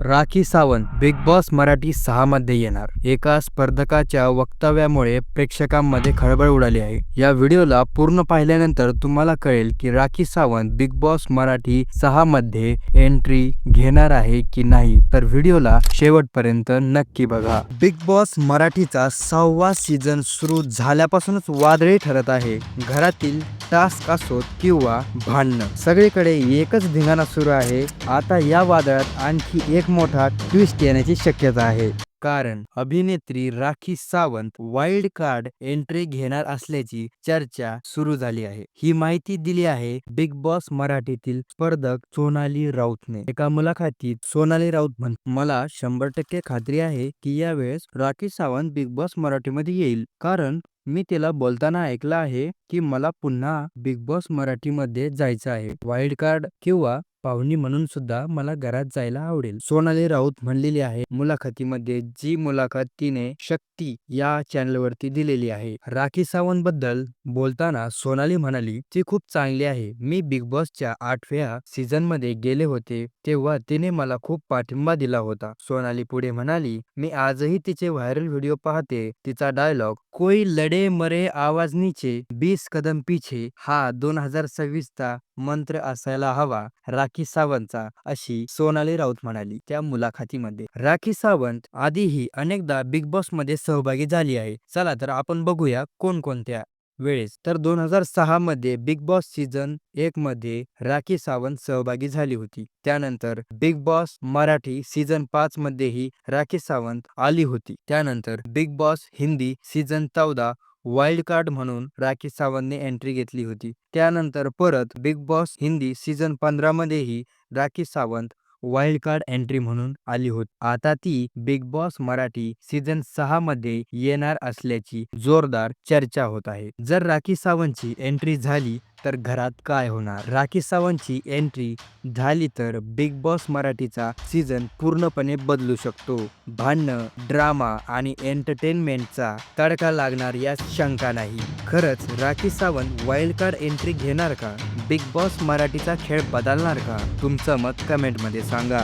Rakhi Sawant big boss Marathi 6 मध्ये येणार. एका स्पर्धकाच्या वक्तव्यामुळे प्रेक्षकांमध्ये खळबळ उडाली आहे. या व्हिडिओला पूर्ण पाहिल्यानंतर तुम्हाला कळेल की राखी सावंत बिग बॉस मराठी 6 मध्ये एंट्री घेणार आहे की नाही. तर व्हिडिओला शेवटपर्यंत नक्की बघा. बिग बॉस मराठीचा 6वा सीझन सुरू झाल्यापासूनच वादळी ठरत आहे. घरातील टास्क असोत किंवा भांडणं, सगळीकडे एकच धिंगाणा सुरू आहे. आता या वादळात आणखी एक मोठा ट्विस्ट येण्याची शक्यता आहे. कारण अभिनेत्री Rakhi Sawant wild card entry घेणार असल्याची चर्चा सुरू झाली आहे. ही माहिती दिली आहे बिग बॉस मराठीतील स्पर्धक सोनाली राऊतने. एका मुलाखतीत सोनाली राऊत म्हणते, मला 100% खात्री आहे की यावेळेस राखी सावंत बिग बॉस मराठीमध्ये येईल. कारण मी तिला बोलताना ऐकलं आहे की मला पुन्हा बिग बॉस मराठीमध्ये जायचं आहे. वाईल्ड कार्ड किंवा पाहुणी म्हणून सुद्धा मला घरात जायला आवडेल. सोनाली राऊत म्हणलेली आहे मुलाखतीमध्ये, जी मुलाखत तिने शक्ती या चॅनलवरती दिलेली आहे. राखी सावंत बद्दल बोलताना सोनाली म्हणाली, ती खूप चांगली आहे. मी बिग बॉसच्या 8व्या सीझन मध्ये गेले होते तेव्हा तिने मला खूप पाठिंबा दिला होता. सोनाली पुढे म्हणाली, मी आजही तिचे व्हायरल व्हिडिओ पाहते. तिचा डायलॉग कोई लडे मरे आवाज नीचे 20 कदम पीछे हा 2026चा मंत्र असायला हवा राखी सावंतचा, अशी सोनाली राऊत म्हणाली त्या मुलाखतीमध्ये. राखी सावंत आधीही अनेकदा बिग बॉस मध्ये सहभागी झाली आहे. चला तर आपण बघूया कोणकोणत्या वेळेस. तर 2006 मध्ये बिग बॉस सीझन 1 मध्ये राखी सावंत सहभागी झाली होती. त्यानंतर बिग बॉस मराठी सीझन 5 मध्येही राखी सावंत आली होती. त्यानंतर big boss Hindi season 14 wild card म्हणून राखी सावंतने एंट्री घेतली होती. त्यानंतर परत बिग बॉस हिंदी सीझन 15 मध्येही Rakhi Sawant wild card entry म्हणून आली होती. आता ती बिग बॉस मराठी सीझन 6 मध्ये येणार असल्याची जोरदार चर्चा होत आहे. जर राखी सावंतची एंट्री झाली तर घरात काय होणार? राखी सावंतची एंट्री झाली तर बिग बॉस मराठीचा सीझन पूर्णपणे बदलू शकतो. भांडणं, ड्रामा आणि एंटरटेनमेंटचा तडका लागणार यात शंका नाही. खरंच Rakhi Sawant wild card entry घेणार का? बिग बॉस मराठीचा खेळ बदलणार का? तुमचं मत कमेंटमध्ये सांगा.